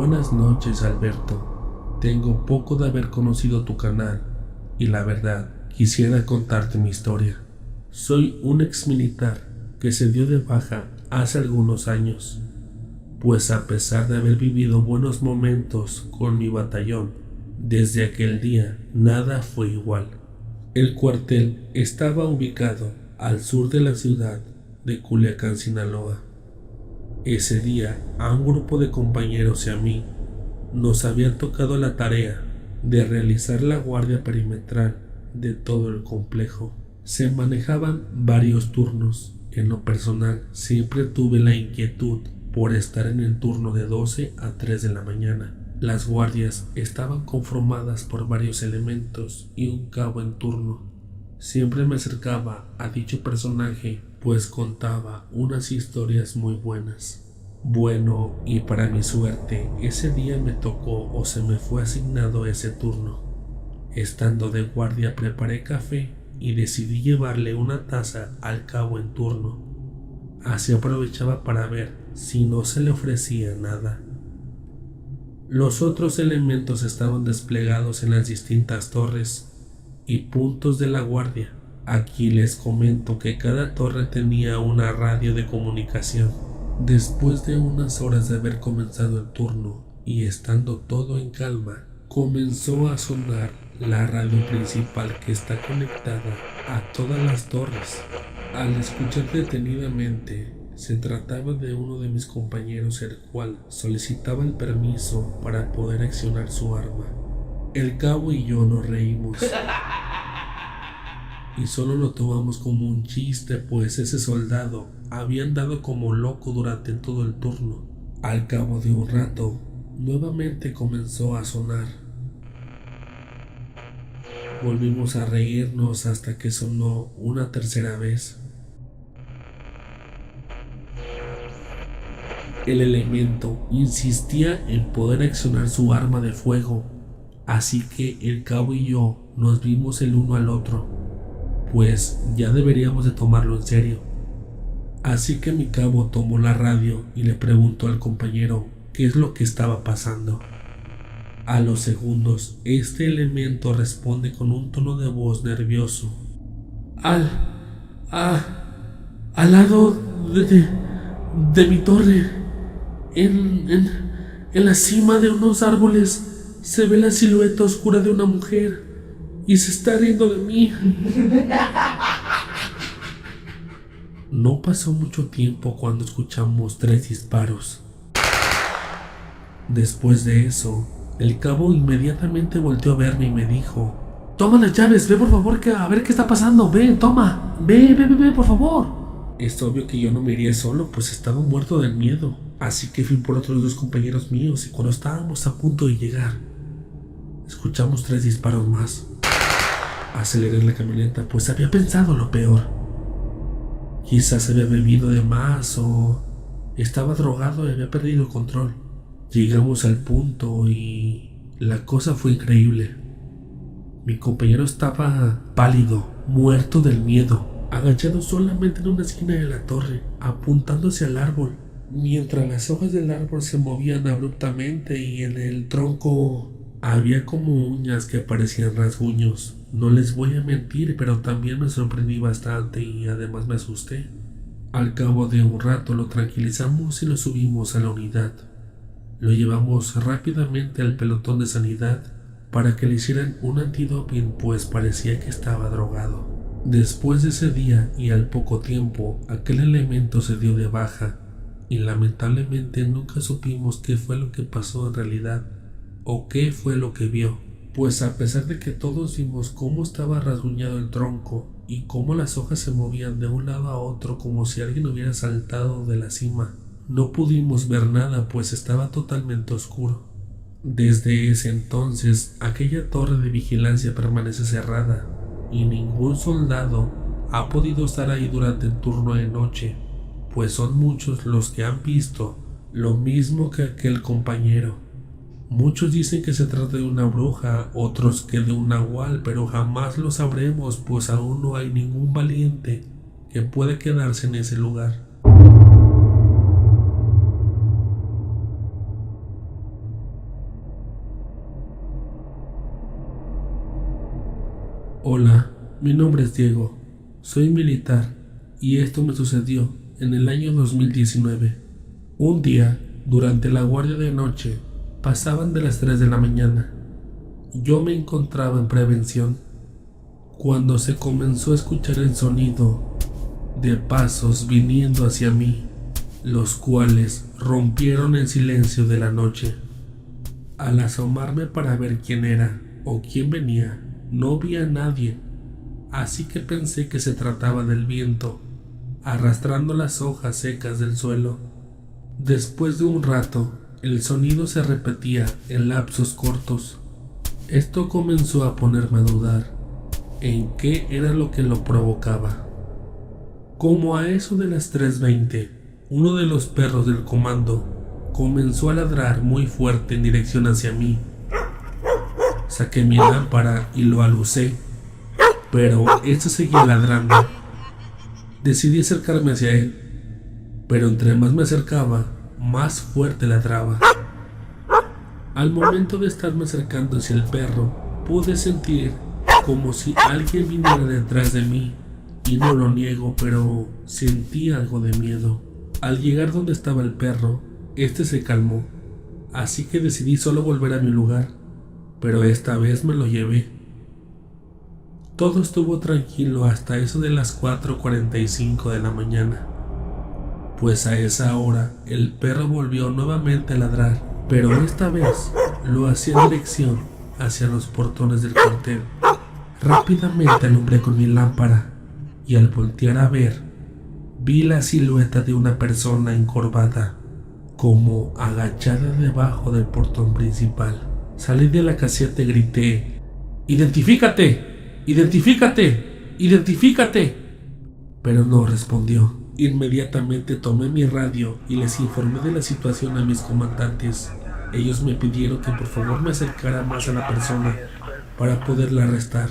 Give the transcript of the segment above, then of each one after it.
Buenas noches, Alberto. Tengo poco de haber conocido tu canal y la verdad quisiera contarte mi historia. Soy un ex militar que se dio de baja hace algunos años, pues a pesar de haber vivido buenos momentos con mi batallón, desde aquel día nada fue igual. El cuartel estaba ubicado al sur de la ciudad de Culiacán, Sinaloa. Ese día a un grupo de compañeros y a mí nos había tocado la tarea de realizar la guardia perimetral de todo el complejo. Se manejaban varios turnos. En lo personal siempre tuve la inquietud por estar en el turno de 12 a 3 de la mañana. Las guardias estaban conformadas por varios elementos y un cabo en turno. Siempre me acercaba a dicho personaje, pues contaba unas historias muy buenas. Bueno, y para mi suerte, ese día me tocó o se me fue asignado ese turno. Estando de guardia preparé café y decidí llevarle una taza al cabo en turno. Así aprovechaba para ver si no se le ofrecía nada. Los otros elementos estaban desplegados en las distintas torres y puntos de la guardia. Aquí les comento que cada torre tenía una radio de comunicación. Después de unas horas de haber comenzado el turno y estando todo en calma, comenzó a sonar la radio principal que está conectada a todas las torres. Al escuchar detenidamente, se trataba de uno de mis compañeros, el cual solicitaba el permiso para poder accionar su arma. El cabo y yo nos reímos y solo lo tomamos como un chiste, pues ese soldado había andado como loco durante todo el turno. Al cabo de un rato, nuevamente comenzó a sonar. Volvimos a reírnos hasta que sonó una tercera vez. El elemento insistía en poder accionar su arma de fuego, así que el cabo y yo nos vimos el uno al otro, pues ya deberíamos de tomarlo en serio. Así que mi cabo tomó la radio y le preguntó al compañero qué es lo que estaba pasando. A los segundos, este elemento responde con un tono de voz nervioso. Al lado de mi torre, en la cima de unos árboles, se ve la silueta oscura de una mujer y se está riendo de mí. No pasó mucho tiempo cuando escuchamos 3 disparos. Después de eso, el cabo inmediatamente volteó a verme y me dijo: toma las llaves, ve por favor a ver qué está pasando, ve, toma, ve, por favor. Es obvio que yo no me iría solo, pues estaba muerto del miedo, así que fui por otros 2 compañeros míos y cuando estábamos a punto de llegar, escuchamos 3 disparos más. Aceleré la camioneta, pues había pensado lo peor. Quizás había bebido de más o estaba drogado y había perdido el control. Llegamos al punto y la cosa fue increíble. Mi compañero estaba pálido, muerto del miedo, agachado solamente en una esquina de la torre, apuntándose al árbol, mientras las hojas del árbol se movían abruptamente y en el tronco había como uñas que parecían rasguños. No les voy a mentir, pero también me sorprendí bastante y además me asusté. Al cabo de un rato lo tranquilizamos y lo subimos a la unidad. Lo llevamos rápidamente al pelotón de sanidad para que le hicieran un antidoping, pues parecía que estaba drogado. Después de ese día y al poco tiempo, aquel elemento se dio de baja y lamentablemente nunca supimos qué fue lo que pasó en realidad o qué fue lo que vio, pues a pesar de que todos vimos cómo estaba rasguñado el tronco y cómo las hojas se movían de un lado a otro como si alguien hubiera saltado de la cima, no pudimos ver nada, pues estaba totalmente oscuro. Desde ese entonces, aquella torre de vigilancia permanece cerrada y ningún soldado ha podido estar ahí durante el turno de noche, pues son muchos los que han visto lo mismo que aquel compañero. Muchos dicen que se trata de una bruja, otros que de un nahual, pero jamás lo sabremos, pues aún no hay ningún valiente que pueda quedarse en ese lugar. Hola, mi nombre es Diego, soy militar y esto me sucedió en el año 2019. Un día, durante la guardia de noche, pasaban de las 3 de la mañana. Yo me encontraba en prevención cuando se comenzó a escuchar el sonido de pasos viniendo hacia mí, los cuales rompieron el silencio de la noche. Al asomarme para ver quién era o quién venía, no vi a nadie, así que pensé que se trataba del viento, arrastrando las hojas secas del suelo. Después de un rato, el sonido se repetía en lapsos cortos. Esto comenzó a ponerme a dudar en qué era lo que lo provocaba. Como a eso de las 3:20, uno de los perros del comando comenzó a ladrar muy fuerte en dirección hacia mí. Saqué mi lámpara y lo alucé, pero este seguía ladrando. Decidí acercarme hacia él, pero entre más me acercaba, más fuerte ladraba. Al momento de estarme acercando hacia el perro, pude sentir como si alguien viniera detrás de mí, y no lo niego, pero sentí algo de miedo. Al llegar donde estaba el perro, este se calmó, así que decidí solo volver a mi lugar, pero esta vez me lo llevé. Todo estuvo tranquilo hasta eso de las 4:45 de la mañana, pues a esa hora el perro volvió nuevamente a ladrar, pero esta vez lo hacía en dirección hacia los portones del cuartel. Rápidamente alumbré con mi lámpara y al voltear a ver, vi la silueta de una persona encorvada, como agachada debajo del portón principal. Salí de la caseta y grité: ¡Identifícate! ¡Identifícate! ¡Identifícate! Pero no respondió. Inmediatamente tomé mi radio y les informé de la situación a mis comandantes. Ellos me pidieron que por favor me acercara más a la persona para poderla arrestar.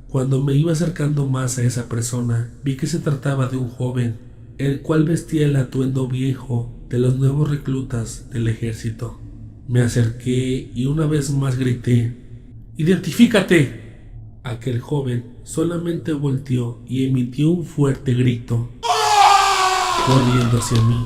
Cuando me iba acercando más a esa persona, vi que se trataba de un joven, el cual vestía el atuendo viejo de los nuevos reclutas del ejército. Me acerqué y una vez más grité: ¡Identifícate! Aquel joven solamente volteó y emitió un fuerte grito, corriendo hacia mí.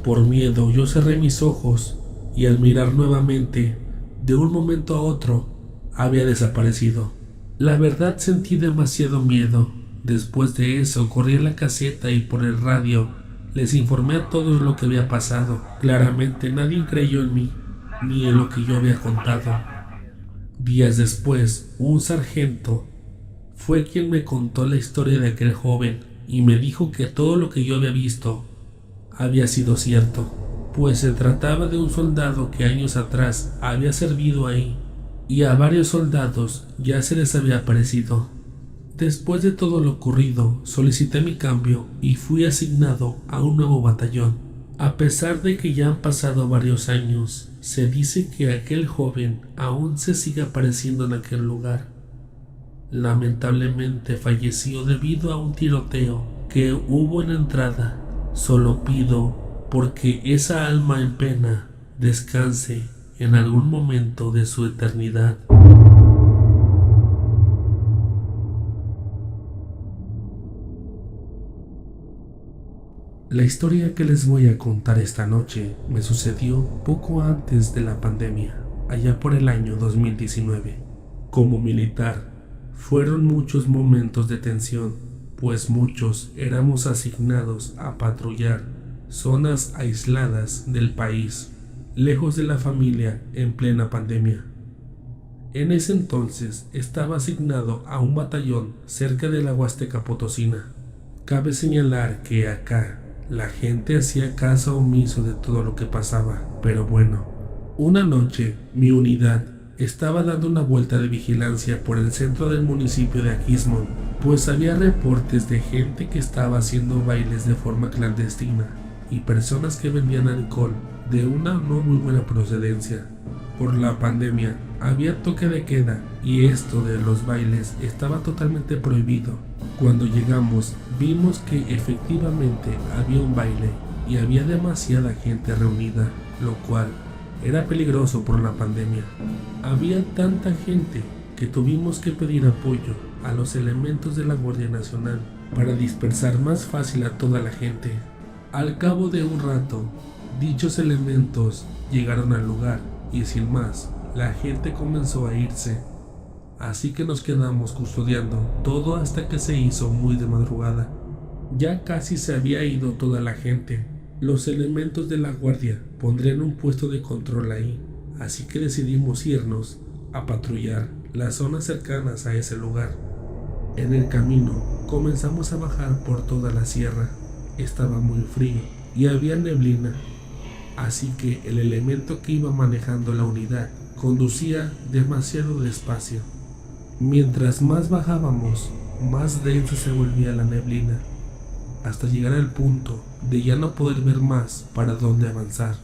Por miedo yo cerré mis ojos y al mirar nuevamente, de un momento a otro, había desaparecido. La verdad sentí demasiado miedo. Después de eso corrí a la caseta y por el radio les informé a todos lo que había pasado. Claramente nadie creyó en mí, ni en lo que yo había contado. Días después, un sargento fue quien me contó la historia de aquel joven y me dijo que todo lo que yo había visto había sido cierto, pues se trataba de un soldado que años atrás había servido ahí y a varios soldados ya se les había aparecido. Después de todo lo ocurrido, solicité mi cambio y fui asignado a un nuevo batallón. A pesar de que ya han pasado varios años, se dice que aquel joven aún se sigue apareciendo en aquel lugar. Lamentablemente falleció debido a un tiroteo que hubo en la entrada. Solo pido porque esa alma en pena descanse en algún momento de su eternidad. La historia que les voy a contar esta noche me sucedió poco antes de la pandemia, allá por el año 2019. Como militar, fueron muchos momentos de tensión, pues muchos éramos asignados a patrullar zonas aisladas del país, lejos de la familia en plena pandemia. En ese entonces estaba asignado a un batallón cerca de la Huasteca Potosina. Cabe señalar que acá la gente hacía caso omiso de todo lo que pasaba, pero bueno, una noche mi unidad estaba dando una vuelta de vigilancia por el centro del municipio de Aquismón, pues había reportes de gente que estaba haciendo bailes de forma clandestina y personas que vendían alcohol de una no muy buena procedencia. Por la pandemia había toque de queda y esto de los bailes estaba totalmente prohibido. Cuando llegamos vimos que efectivamente había un baile y había demasiada gente reunida, lo cual era peligroso por la pandemia. Había tanta gente que tuvimos que pedir apoyo a los elementos de la Guardia Nacional para dispersar más fácil a toda la gente. Al cabo de un rato, dichos elementos llegaron al lugar y sin más, la gente comenzó a irse. Así que nos quedamos custodiando todo hasta que se hizo muy de madrugada. Ya casi se había ido toda la gente. Los elementos de la guardia pondrían un puesto de control ahí, así que decidimos irnos a patrullar las zonas cercanas a ese lugar. En el camino comenzamos a bajar por toda la sierra. Estaba muy frío y había neblina, así que el elemento que iba manejando la unidad conducía demasiado despacio. Mientras más bajábamos, más densa se volvía la neblina, hasta llegar al punto de ya no poder ver más para dónde avanzar.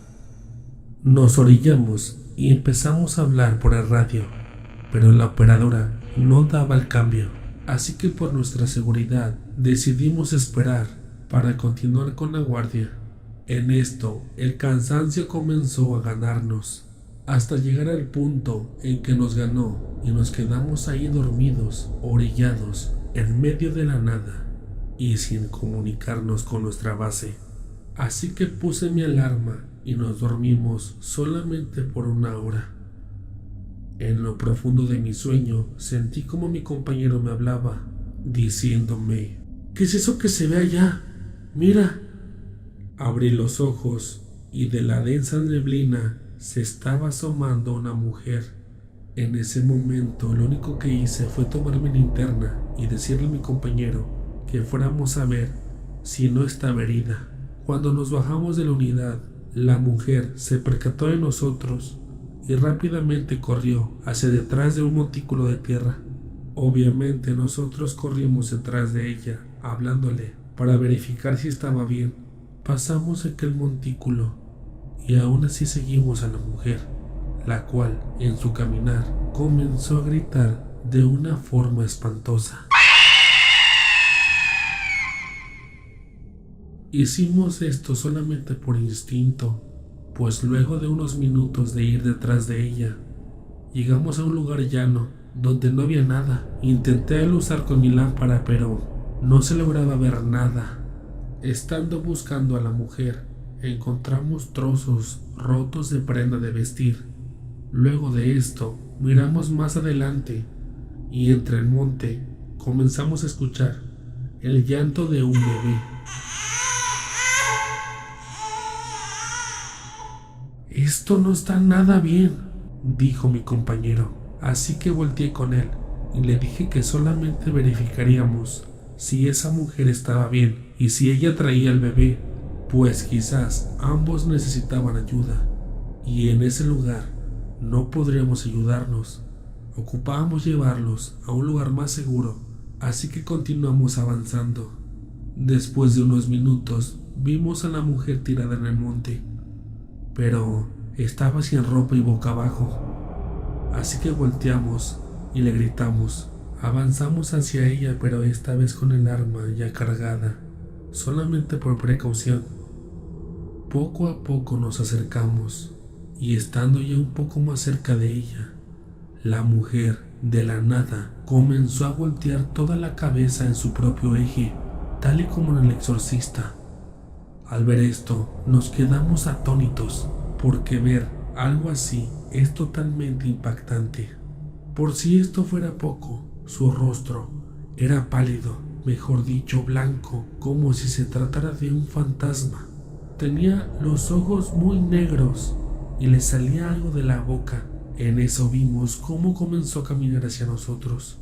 Nos orillamos y empezamos a hablar por el radio, pero la operadora no daba el cambio, así que por nuestra seguridad decidimos esperar para continuar con la guardia. En esto, el cansancio comenzó a ganarnos, hasta llegar al punto en que nos ganó y nos quedamos ahí dormidos, orillados, en medio de la nada y sin comunicarnos con nuestra base. Así que puse mi alarma y nos dormimos solamente por 1 hora. En lo profundo de mi sueño sentí como mi compañero me hablaba, diciéndome: ¿qué es eso que se ve allá? Mira. Abrí los ojos y de la densa neblina se estaba asomando una mujer. En ese momento lo único que hice fue tomar mi linterna y decirle a mi compañero que fuéramos a ver si no estaba herida. Cuando nos bajamos de la unidad, la mujer se percató de nosotros y rápidamente corrió hacia detrás de un montículo de tierra. Obviamente nosotros corrimos detrás de ella, hablándole para verificar si estaba bien. Pasamos aquel montículo y aún así seguimos a la mujer, la cual en su caminar comenzó a gritar de una forma espantosa. Hicimos esto solamente por instinto, pues luego de unos minutos de ir detrás de ella, llegamos a un lugar llano donde no había nada. Intenté alusar con mi lámpara, pero no se lograba ver nada. Estando buscando a la mujer, encontramos trozos rotos de prenda de vestir. Luego de esto, miramos más adelante y entre el monte comenzamos a escuchar el llanto de un bebé. Esto no está nada bien, dijo mi compañero, así que volteé con él y le dije que solamente verificaríamos si esa mujer estaba bien y si ella traía al bebé, pues quizás ambos necesitaban ayuda y en ese lugar no podríamos ayudarnos. Ocupábamos llevarlos a un lugar más seguro, así que continuamos avanzando. Después de unos minutos vimos a la mujer tirada en el monte, pero estaba sin ropa y boca abajo, así que volteamos y le gritamos. Avanzamos hacia ella, pero esta vez con el arma ya cargada, solamente por precaución. Poco a poco nos acercamos y estando ya un poco más cerca de ella, la mujer de la nada comenzó a voltear toda la cabeza en su propio eje, tal y como en El Exorcista. Al ver esto, nos quedamos atónitos, porque ver algo así es totalmente impactante. Por si esto fuera poco, su rostro era pálido, mejor dicho blanco, como si se tratara de un fantasma. Tenía los ojos muy negros y le salía algo de la boca. En eso vimos cómo comenzó a caminar hacia nosotros,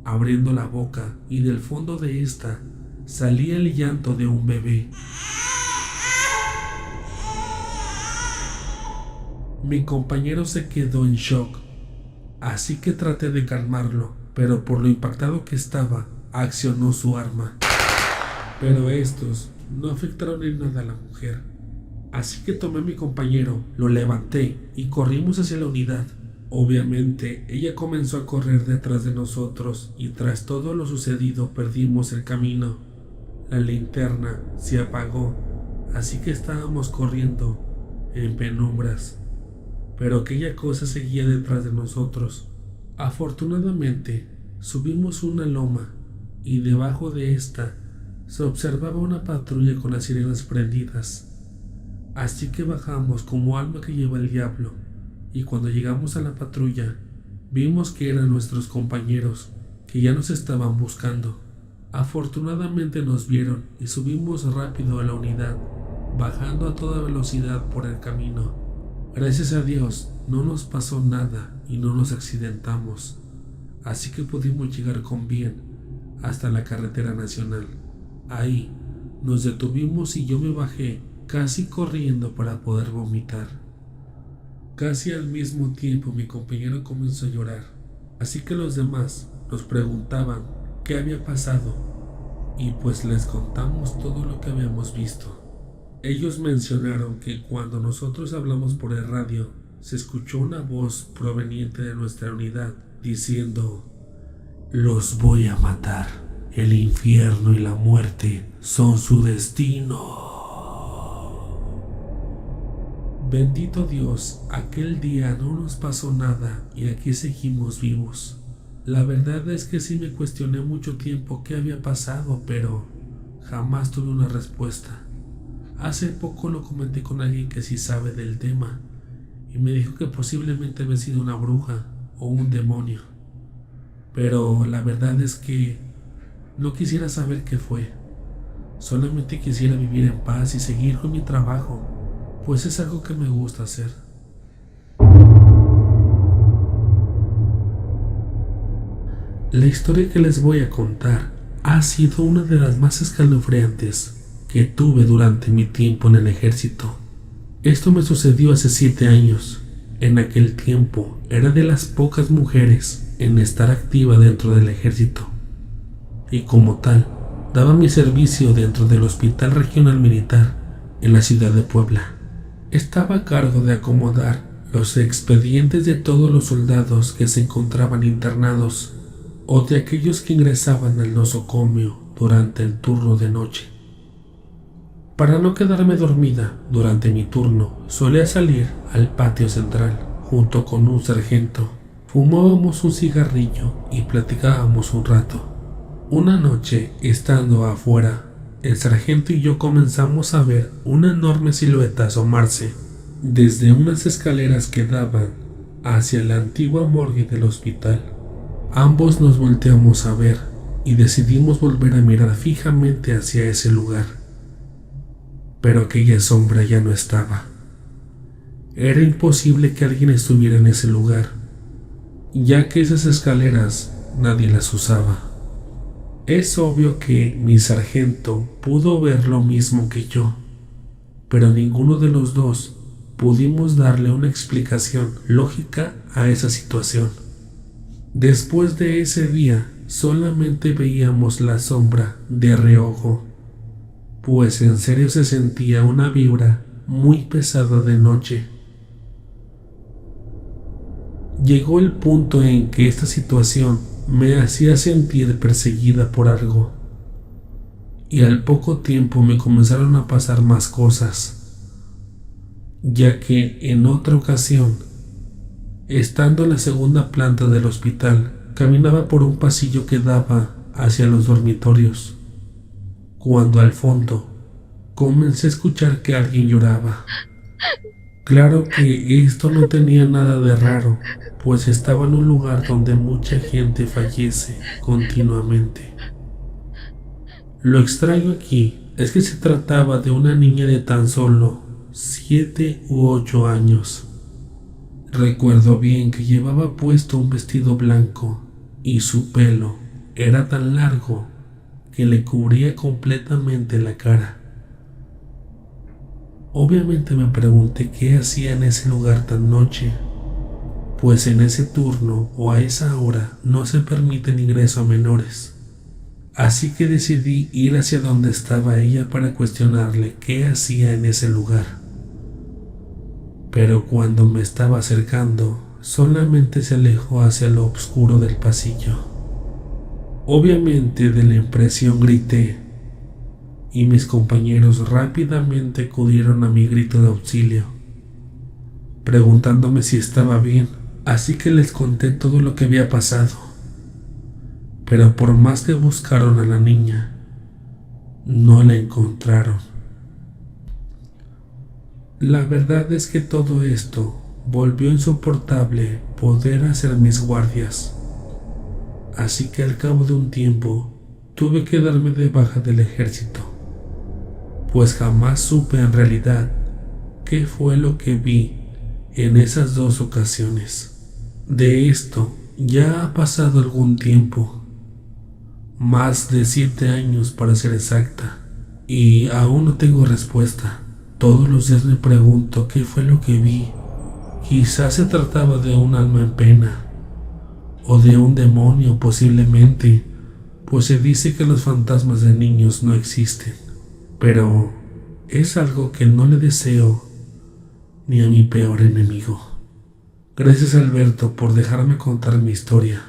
abriendo la boca, y del fondo de esta salía el llanto de un bebé. Mi compañero se quedó en shock, así que traté de calmarlo, pero por lo impactado que estaba, accionó su arma. Pero estos no afectaron en nada a la mujer, así que tomé a mi compañero, lo levanté y corrimos hacia la unidad. Obviamente, ella comenzó a correr detrás de nosotros y tras todo lo sucedido perdimos el camino. La linterna se apagó, así que estábamos corriendo en penumbras, pero aquella cosa seguía detrás de nosotros. Afortunadamente, Subimos una loma y debajo de esta se observaba una patrulla con las sirenas prendidas. Así que bajamos como alma que lleva el diablo, y cuando llegamos a la patrulla vimos que eran nuestros compañeros que ya nos estaban buscando. Afortunadamente nos vieron y subimos rápido a la unidad, bajando a toda velocidad por el camino. Gracias a Dios no nos pasó nada y no nos accidentamos, así que pudimos llegar con bien hasta la carretera nacional. Ahí nos detuvimos y yo me bajé casi corriendo para poder vomitar. Casi al mismo tiempo mi compañero comenzó a llorar, así que los demás nos preguntaban qué había pasado y pues les contamos todo lo que habíamos visto. Ellos mencionaron que cuando nosotros hablamos por el radio se escuchó una voz proveniente de nuestra unidad diciendo: "Los voy a matar, el infierno y la muerte son su destino". Bendito Dios, aquel día no nos pasó nada y aquí seguimos vivos. La verdad es que sí me cuestioné mucho tiempo qué había pasado, pero jamás tuve una respuesta. Hace poco lo comenté con alguien que sí sabe del tema y me dijo que posiblemente había sido una bruja o un demonio. Pero la verdad es que no quisiera saber qué fue. Solamente quisiera vivir en paz y seguir con mi trabajo, pues es algo que me gusta hacer. La historia que les voy a contar ha sido una de las más escalofriantes que tuve durante mi tiempo en el ejército. Esto me sucedió hace 7 años. En aquel tiempo era de las pocas mujeres en estar activa dentro del ejército y como tal daba mi servicio dentro del Hospital Regional Militar en la ciudad de Puebla. Estaba a cargo de acomodar los expedientes de todos los soldados que se encontraban internados o de aquellos que ingresaban al nosocomio durante el turno de noche. Para no quedarme dormida durante mi turno, solía salir al patio central junto con un sargento. Fumábamos un cigarrillo y platicábamos un rato. Una noche, estando afuera, el sargento y yo comenzamos a ver una enorme silueta asomarse desde unas escaleras que daban hacia la antigua morgue del hospital. Ambos nos volteamos a ver y decidimos volver a mirar fijamente hacia ese lugar. Pero aquella sombra ya no estaba. Era imposible que alguien estuviera en ese lugar, ya que esas escaleras nadie las usaba. Es obvio que mi sargento pudo ver lo mismo que yo, pero ninguno de los dos pudimos darle una explicación lógica a esa situación. Después de ese día, solamente veíamos la sombra de reojo, pues en serio se sentía una vibra muy pesada de noche. Llegó el punto en que esta situación me hacía sentir perseguida por algo, y al poco tiempo me comenzaron a pasar más cosas, ya que en otra ocasión, estando en la segunda planta del hospital, caminaba por un pasillo que daba hacia los dormitorios, cuando al fondo comencé a escuchar que alguien lloraba. Claro que esto no tenía nada de raro, pues estaba en un lugar donde mucha gente fallece continuamente. Lo extraño aquí es que se trataba de una niña de tan solo 7 u 8 años. Recuerdo bien que llevaba puesto un vestido blanco y su pelo era tan largo que le cubría completamente la cara. Obviamente me pregunté qué hacía en ese lugar tan noche, pues en ese turno o a esa hora no se permite el ingreso a menores. Así que decidí ir hacia donde estaba ella para cuestionarle qué hacía en ese lugar. Pero cuando me estaba acercando, solamente se alejó hacia lo oscuro del pasillo. Obviamente de la impresión grité, y mis compañeros rápidamente acudieron a mi grito de auxilio, preguntándome si estaba bien, así que les conté todo lo que había pasado. pero por más que buscaron a la niña, no la encontraron. La verdad es que todo esto volvió insoportable poder hacer mis guardias, así que al cabo de un tiempo tuve que darme de baja del ejército, pues jamás supe en realidad qué fue lo que vi en esas 2 ocasiones. De esto ya ha pasado algún tiempo, más de 7 años para ser exacta, y aún no tengo respuesta. Todos los días me pregunto qué fue lo que vi. Quizás se trataba de un alma en pena, o de un demonio posiblemente, pues se dice que los fantasmas de niños no existen, pero es algo que no le deseo ni a mi peor enemigo. Gracias, Alberto, por dejarme contar mi historia.